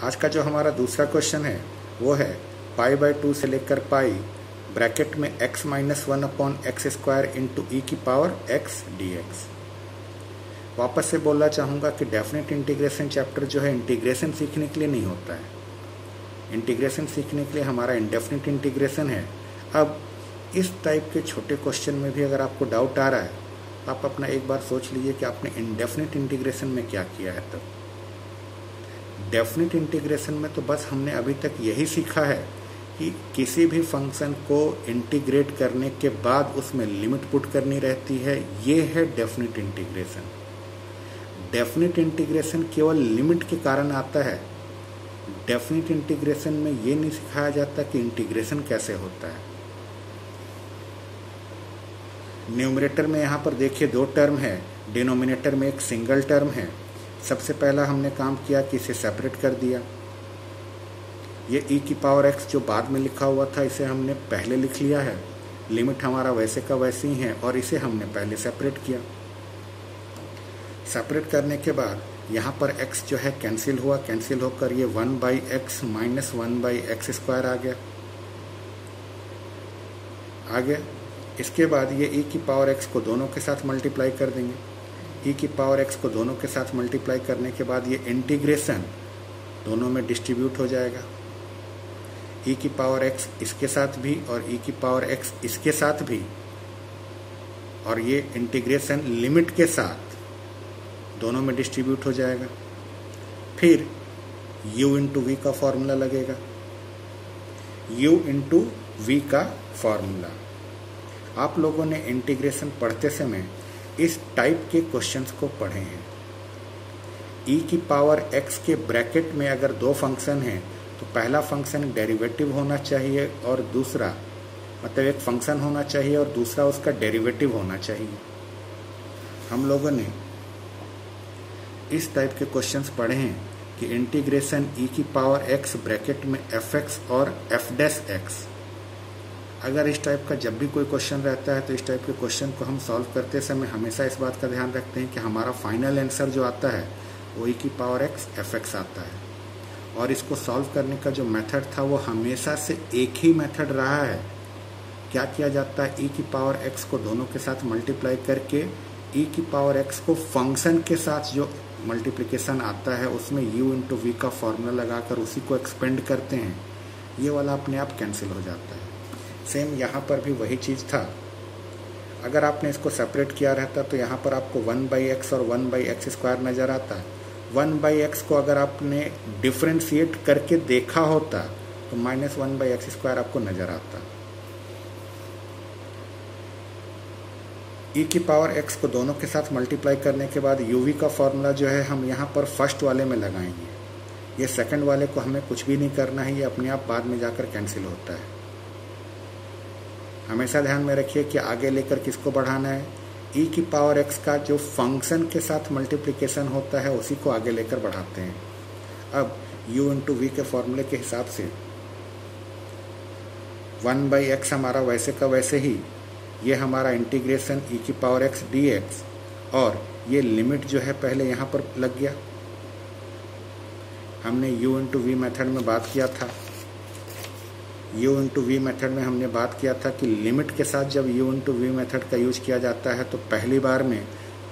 आज का जो हमारा दूसरा क्वेश्चन है वो है π/2 से लेकर पाई ब्रैकेट में x - 1/x² इंटू e की पावर x dx। वापस से बोलना चाहूँगा कि डेफिनेट इंटीग्रेशन चैप्टर जो है इंटीग्रेशन सीखने के लिए नहीं होता है। इंटीग्रेशन सीखने के लिए हमारा इंडेफिनिट इंटीग्रेशन है। अब इस टाइप के छोटे क्वेश्चन में भी अगर आपको डाउट आ रहा है तो आप अपना एक बार सोच लीजिए कि आपने इंडेफिनिट इंटीग्रेशन में क्या किया है। तब डेफिनिट इंटीग्रेशन में तो बस हमने अभी तक यही सीखा है कि किसी भी फंक्शन को इंटीग्रेट करने के बाद उसमें लिमिट पुट करनी रहती है। ये है डेफिनिट इंटीग्रेशन। डेफिनिट इंटीग्रेशन केवल लिमिट के कारण आता है। डेफिनिट इंटीग्रेशन में ये नहीं सिखाया जाता कि इंटीग्रेशन कैसे होता है। न्यूमरेटर में यहाँ पर देखिए दो टर्म है, डिनोमिनेटर में एक सिंगल टर्म है। सबसे पहला हमने काम किया कि इसे सेपरेट कर दिया। ये e की पावर x जो बाद में लिखा हुआ था इसे हमने पहले लिख लिया है। लिमिट हमारा वैसे का वैसे ही है और इसे हमने पहले सेपरेट किया। सेपरेट करने के बाद यहाँ पर x जो है कैंसिल हुआ, कैंसिल होकर ये 1/x - 1/x² आ गया। इसके बाद ये e की पावर x को दोनों के साथ मल्टीप्लाई कर देंगे। e की पावर x को दोनों के साथ मल्टीप्लाई करने के बाद ये इंटीग्रेशन दोनों में डिस्ट्रीब्यूट हो जाएगा। e की पावर x इसके साथ भी और e की पावर x इसके साथ भी, और ये इंटीग्रेशन लिमिट के साथ दोनों में डिस्ट्रीब्यूट हो जाएगा। फिर u इंटू वी का फॉर्मूला लगेगा। u इंटू वी का फॉर्मूला आप लोगों ने इंटीग्रेशन पढ़ते समय इस टाइप के क्वेश्चंस को पढ़े हैं। e की पावर x के ब्रैकेट में अगर दो फंक्शन हैं तो पहला फंक्शन डेरिवेटिव होना चाहिए और दूसरा, मतलब एक फंक्शन होना चाहिए और दूसरा उसका डेरिवेटिव होना चाहिए। हम लोगों ने इस टाइप के क्वेश्चंस पढ़े हैं कि इंटीग्रेशन e की पावर x ब्रैकेट में fx और f'(x). अगर इस टाइप का जब भी कोई क्वेश्चन रहता है तो इस टाइप के क्वेश्चन को हम सॉल्व करते समय हमेशा इस बात का ध्यान रखते हैं कि हमारा फाइनल आंसर जो आता है वो e की पावर x fx आता है। और इसको सॉल्व करने का जो मेथड था वो हमेशा से एक ही मेथड रहा है। क्या किया जाता है, e की पावर x को दोनों के साथ मल्टीप्लाई करके e की पावर x को फंक्शन के साथ जो मल्टीप्लिकेशन आता है उसमें u इंटू वी का फॉर्मूला लगाकर उसी को एक्सपेंड करते हैं। ये वाला अपने आप कैंसिल हो जाता है। सेम यहाँ पर भी वही चीज़ था। अगर आपने इसको सेपरेट किया रहता तो यहाँ पर आपको 1/x और 1/x² नज़र आता। 1/x को अगर आपने डिफ्रेंशिएट करके देखा होता तो -1/x² आपको नज़र आता। e की पावर x को दोनों के साथ मल्टीप्लाई करने के बाद uv का फॉर्मूला जो है हम यहाँ पर फर्स्ट वाले में लगाएंगे। ये सेकंड वाले को हमें कुछ भी नहीं करना है, ये अपने आप बाद में जाकर कैंसिल होता है। हमेशा ध्यान में रखिए कि आगे लेकर किसको बढ़ाना है, e की पावर x का जो फंक्शन के साथ मल्टीप्लिकेशन होता है उसी को आगे लेकर बढ़ाते हैं। अब u इंटू वी के फॉर्मूले के हिसाब से 1/x हमारा वैसे का वैसे ही, ये हमारा इंटीग्रेशन e की पावर x dx, और ये लिमिट जो है पहले यहाँ पर लग गया। हमने u इंटू वी मेथड में बात किया था। u इंटू वी मेथड में हमने बात किया था कि लिमिट के साथ जब u इंटू वी मेथड का यूज किया जाता है तो पहली बार में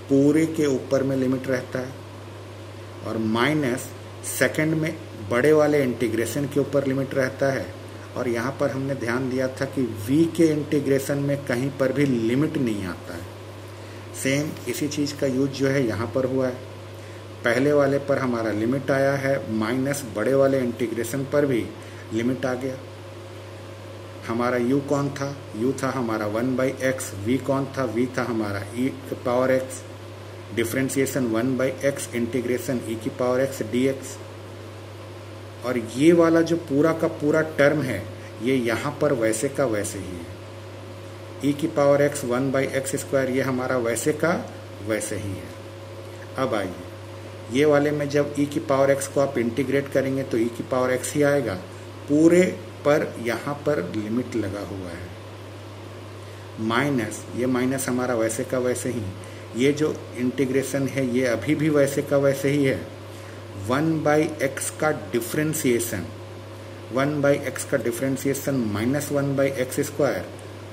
पूरे के ऊपर में लिमिट रहता है और माइनस सेकंड में बड़े वाले इंटीग्रेशन के ऊपर लिमिट रहता है। और यहाँ पर हमने ध्यान दिया था कि v के इंटीग्रेशन में कहीं पर भी लिमिट नहीं आता है। सेम इसी चीज़ का यूज जो है यहाँ पर हुआ है। पहले वाले पर हमारा लिमिट आया है, माइनस बड़े वाले इंटीग्रेशन पर भी लिमिट आ गया। हमारा u कौन था, u था हमारा 1/x, v कौन था, v था हमारा e की power x, differentiation 1/x integration e की पावर x dx। और ये वाला जो पूरा का पूरा टर्म है ये यहाँ पर वैसे का वैसे ही है। e की पावर x 1/x², ये हमारा वैसे का वैसे ही है। अब आइए ये वाले में जब e की पावर x को आप इंटीग्रेट करेंगे तो e की पावर x ही आएगा। पूरे पर यहाँ पर लिमिट लगा हुआ है, माइनस, ये माइनस हमारा वैसे का वैसे ही। ये जो इंटीग्रेशन है ये अभी भी वैसे का वैसे ही है। 1/x का डिफ्रेंसिएशन, 1/x का डिफ्रेंसिएशन -1/x²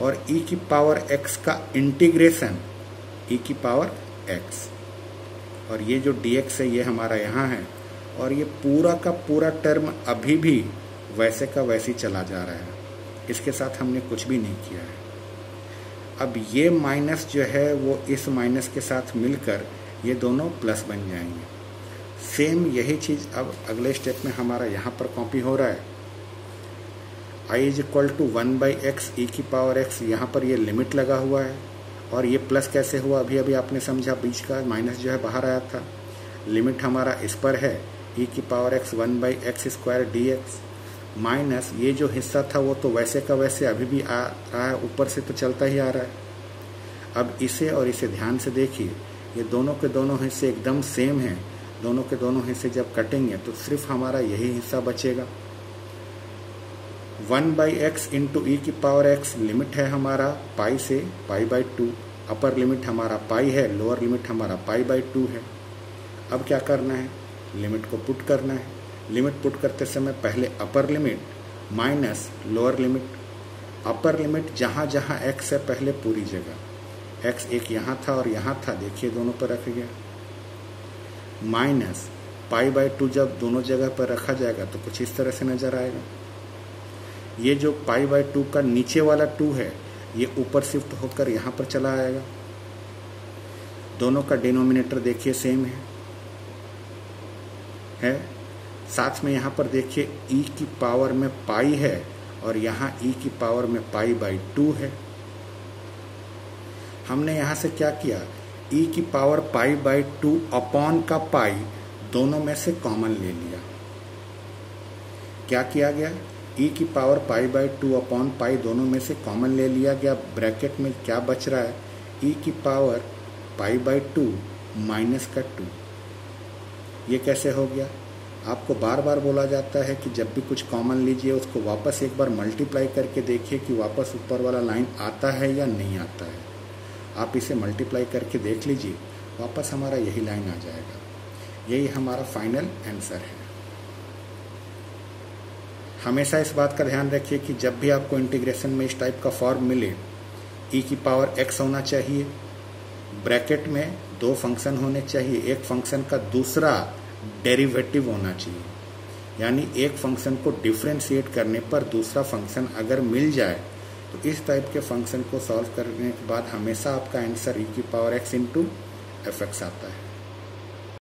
और e की पावर x का इंटीग्रेशन e की पावर x, और ये जो dx है ये हमारा यहाँ है, और ये पूरा का पूरा टर्म अभी भी वैसे का वैसे ही चला जा रहा है, इसके साथ हमने कुछ भी नहीं किया है। अब ये माइनस जो है वो इस माइनस के साथ मिलकर ये दोनों प्लस बन जाएंगे। सेम यही चीज़ अब अगले स्टेप में हमारा यहाँ पर कॉपी हो रहा है। i is equal to 1/x e की पावर x, यहाँ पर ये लिमिट लगा हुआ है, और ये प्लस कैसे हुआ अभी अभी आपने समझा, बीच का माइनस जो है बाहर आया था। लिमिट हमारा इस पर है e की power x 1/x² dx, minus ये जो हिस्सा था वो तो वैसे का वैसे अभी भी आ रहा है, ऊपर से तो चलता ही आ रहा है। अब इसे और इसे ध्यान से देखिए, ये दोनों के दोनों हिस्से एकदम सेम हैं, दोनों के दोनों हिस्से जब कटेंगे तो सिर्फ हमारा यही हिस्सा बचेगा। 1/x इंटू ई की पावर x लिमिट है हमारा पाई से π/2, अपर लिमिट हमारा पाई है, लोअर लिमिट हमारा π/2 है। अब क्या करना है, लिमिट को पुट करना है। लिमिट पुट करते समय पहले upper limit minus lower limit, upper limit जहाँ जहाँ x है पहले पूरी जगह, x एक यहाँ था और यहाँ था, देखिए दोनों पर रख गया, माइनस π/2 जब दोनों जगह पर रखा जाएगा तो कुछ इस तरह से नजर आएगा। ये जो π/2 का नीचे वाला 2 है ये ऊपर शिफ्ट होकर यहाँ पर चला आएगा। दोनों का डिनोमिनेटर देखिए सेम है। साथ में यहाँ पर देखिए e की पावर में पाई है और यहाँ e की पावर में π/2 है। हमने यहाँ से क्या किया, e की पावर π/2 अपॉन का पाई दोनों में से कॉमन ले लिया। क्या किया गया, e की पावर π/2 अपॉन पाई दोनों में से कॉमन ले लिया गया। ब्रैकेट में क्या बच रहा है, e की पावर π/2 माइनस का 2। ये कैसे हो गया, आपको बार बार बोला जाता है कि जब भी कुछ कॉमन लीजिए उसको वापस एक बार मल्टीप्लाई करके देखिए कि वापस ऊपर वाला लाइन आता है या नहीं आता है। आप इसे मल्टीप्लाई करके देख लीजिए, वापस हमारा यही लाइन आ जाएगा। यही हमारा फाइनल आंसर है। हमेशा इस बात का ध्यान रखिए कि जब भी आपको इंटीग्रेशन में इस टाइप का फॉर्म मिले, e की पावर x होना चाहिए, ब्रैकेट में दो फंक्शन होने चाहिए, एक फंक्शन का दूसरा डेरिवेटिव होना चाहिए, यानी एक फंक्शन को डिफ्रेंशिएट करने पर दूसरा फंक्शन अगर मिल जाए तो इस टाइप के फंक्शन को सॉल्व करने के बाद हमेशा आपका आंसर e की पावर x इंटू fx आता है।